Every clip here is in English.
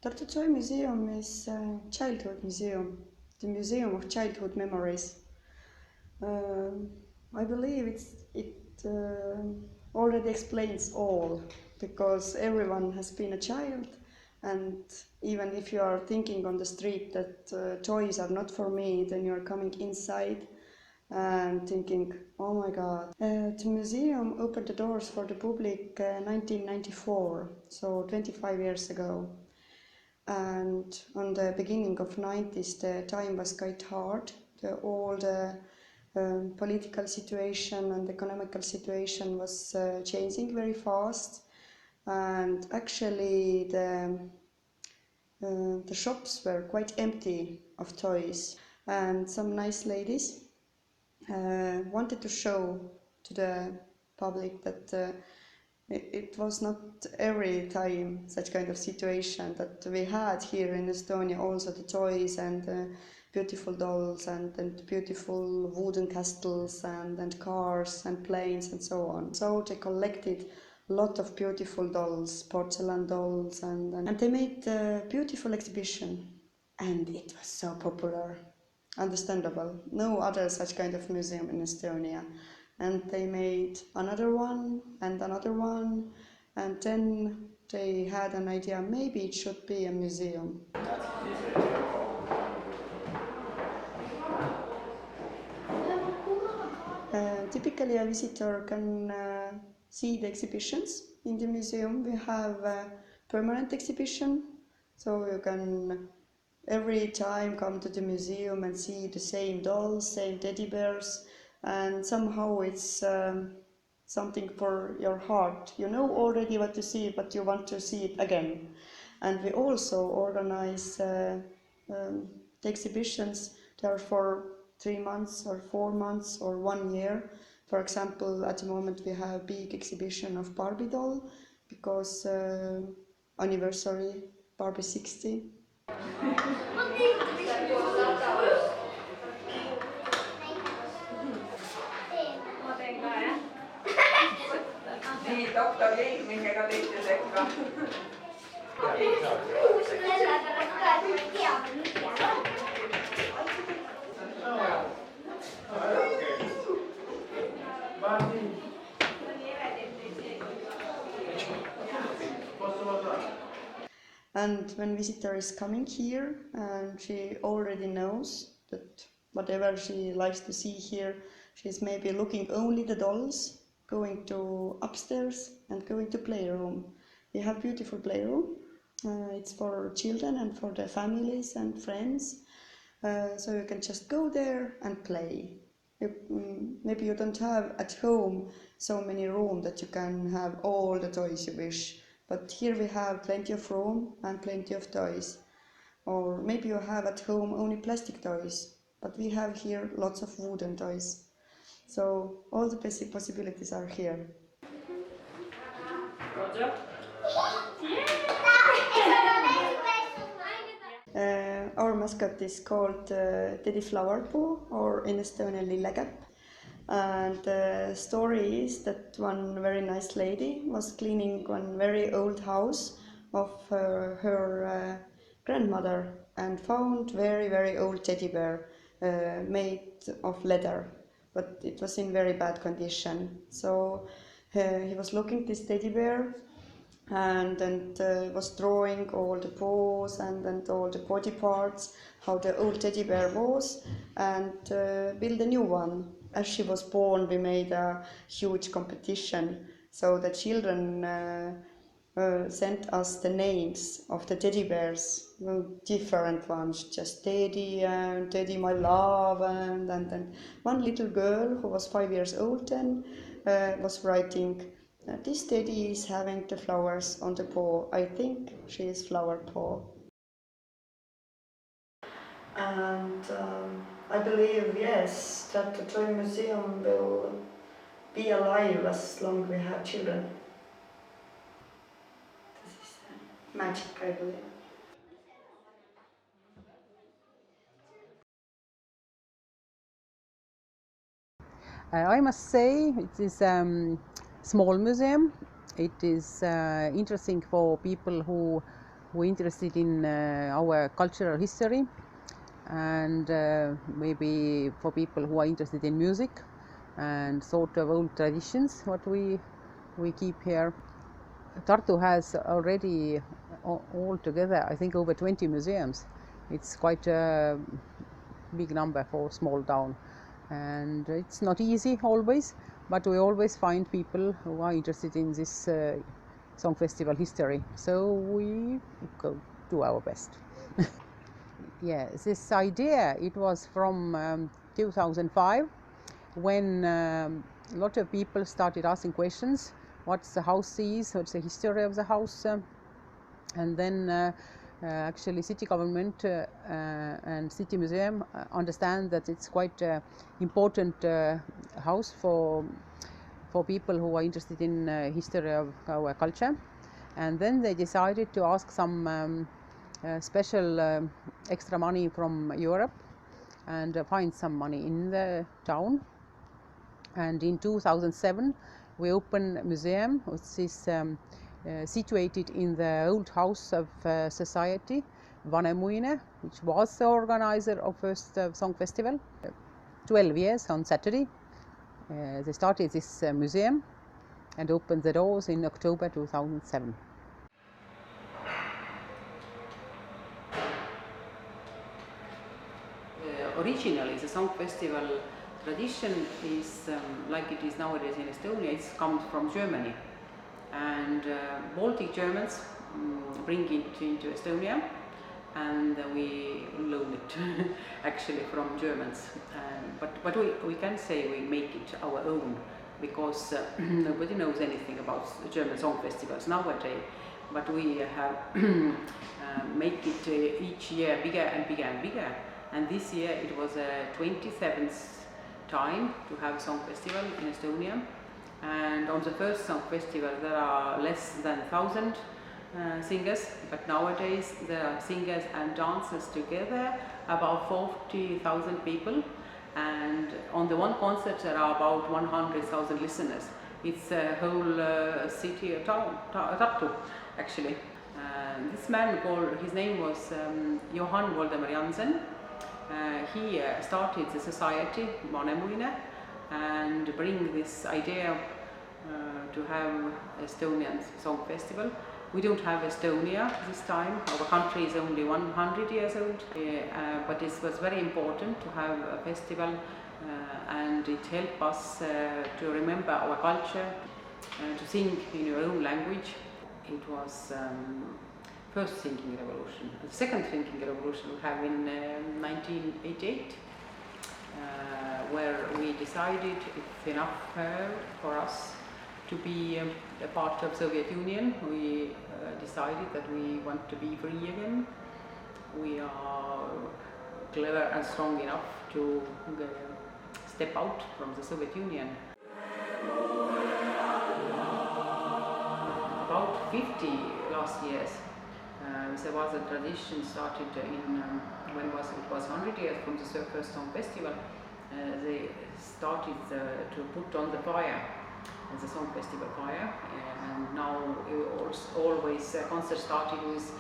Tartu Song Museum is a childhood museum, the museum of childhood memories. I believe it already explains all, because everyone has been a child, and even if you are thinking on the street that toys are not for me, then you're coming inside and thinking, oh my god. The museum opened the doors for the public 1994, so 25 years ago. And on the beginning of 90s, the time was quite hard. All the political situation and economical situation was changing very fast, and actually the shops were quite empty of toys, and some nice ladies wanted to show to the public that it was not every time such kind of situation, that we had here in Estonia also the toys and beautiful dolls and beautiful wooden castles and cars and planes and so on. So they collected a lot of beautiful dolls, porcelain dolls, and they made a beautiful exhibition, and it was so popular. Understandable, no other such kind of museum in Estonia. And they made another one, and then they had an idea, maybe it should be a museum. Typically a visitor can see the exhibitions in the museum. We have a permanent exhibition, so you can every time come to the museum and see the same dolls, same teddy bears, and somehow it's something for your heart. You know already what to see, but you want to see it again. And we also organize the exhibitions. They are for 3 months or 4 months or 1 year. For example, at the moment we have a big exhibition of Barbie doll, because anniversary Barbie 60. Nii, doktor Leidmisega teiste sekka. And when visitor is coming here, and she already knows that whatever she likes to see here, she's maybe looking only the dolls, going to upstairs and going to playroom. We have beautiful playroom. It's for children and for their families and friends. So you can just go there and play. Maybe you don't have at home so many rooms that you can have all the toys you wish. But here we have plenty of room and plenty of toys. Or maybe you have at home only plastic toys, but we have here lots of wooden toys. So all the basic possibilities are here. Our mascot is called Teddy Flowerpuu, or in Estonian Lillekäpp. And the story is that one very nice lady was cleaning one very old house of her grandmother, and found very old teddy bear made of leather, but it was in very bad condition. So he was looking at this teddy bear and was drawing all the paws and all the body parts, how the old teddy bear was, and build a new one. As she was born, we made a huge competition, so the children sent us the names of the teddy bears, different ones, just Teddy and Teddy my love, and one little girl who was 5 years old then was writing, this teddy is having the flowers on the paw. I think she is flower paw. And I believe, yes, that the toy museum will be alive as long as we have children. This is magic, I believe. I must say it is small museum. It is interesting for people who who are interested in our cultural history, and maybe for people who are interested in music and sort of old traditions what we keep here. Tartu has already altogether I think over 20 museums. It's quite a big number for a small town, and it's not easy always, but we always find people who are interested in this Song Festival history, so we go do our best. Yeah, this idea, it was from 2005, when a lot of people started asking questions, what's the house is, what's the history of the house, and then actually city government and city museum understand that it's quite important house for people who are interested in history of our culture, and then they decided to ask some special extra money from Europe and find some money in the town. And in 2007 we opened a museum which is situated in the old house of society Vanemuine, which was the organizer of first Song Festival. 12 years on Saturday they started this museum and opened the doors in October 2007. Originally the Song Festival tradition is like it is nowadays in Estonia. It comes from Germany, and Baltic Germans bring it into Estonia, and we loan it actually from Germans, but we can say we make it our own, because nobody knows anything about German song festivals nowadays, but we have make it each year bigger and bigger and bigger. And this year it was a 27th time to have Song Festival in Estonia, and on the first Song Festival there are less than 1,000 singers, but nowadays there are singers and dancers together about 40,000 people, and on the one concert there are about 100,000 listeners. It's a whole city, a town, Tartu actually. This man his name was Johan Voldemar Jansen. He started the society Vanemuine and bring this idea to have Estonian Song Festival. We don't have Estonia this time. Our country is only 100 years old, but it was very important to have a festival, and it helped us to remember our culture, to sing in your own language. It was first thinking revolution. The second thinking revolution we have in 1988, where we decided it's enough for us to be a part of Soviet Union. We decided that we want to be free again. We are clever and strong enough to step out from the Soviet Union. About 50 last years. There was a tradition started in when was it was 100 years from the first Song Festival. They started to put on the fire, the Song Festival fire, and now always concert started with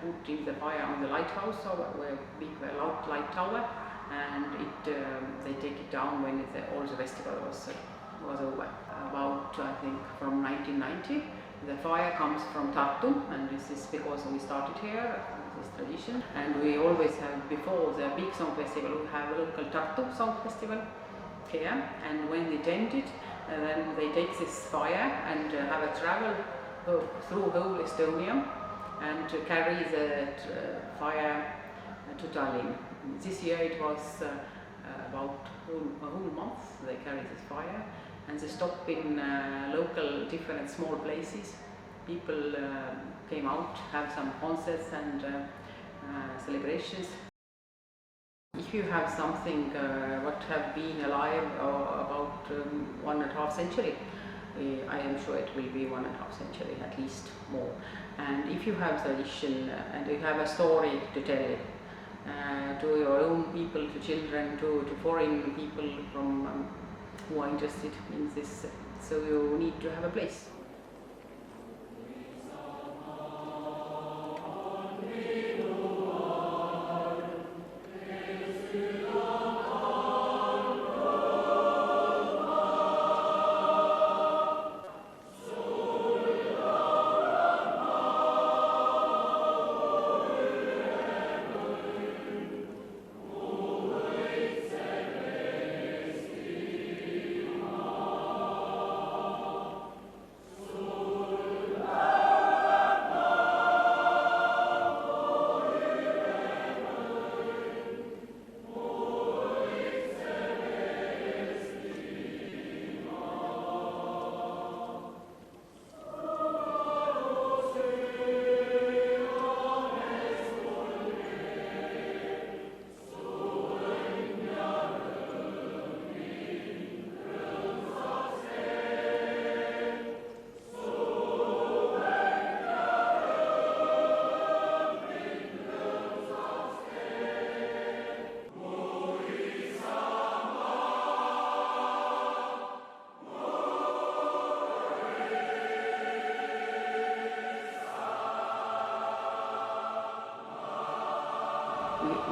putting the fire on the lighthouse tower, where big light tower, and they take it down when all the festival was over. About I think from 1990. The fire comes from Tartu, and this is because we started here, this tradition. And we always have, before the big Song Festival, we have a local Tartu Song Festival here. And when it ended, then they take this fire and have a travel through whole Estonia and to carry the fire to Tallinn. This year it was about a whole month they carry this fire. And they stop in local different small places. People came out, have some concerts and celebrations. If you have something what have been alive about 1.5 century, I am sure it will be 1.5 century at least more. And if you have tradition and you have a story to tell to your own people, to children, to foreign people from who are interested in this, so you need to have a place.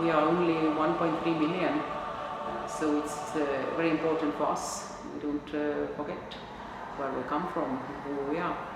we are only 1.3 million, so it's very important for us. We don't forget where we come from, who we are.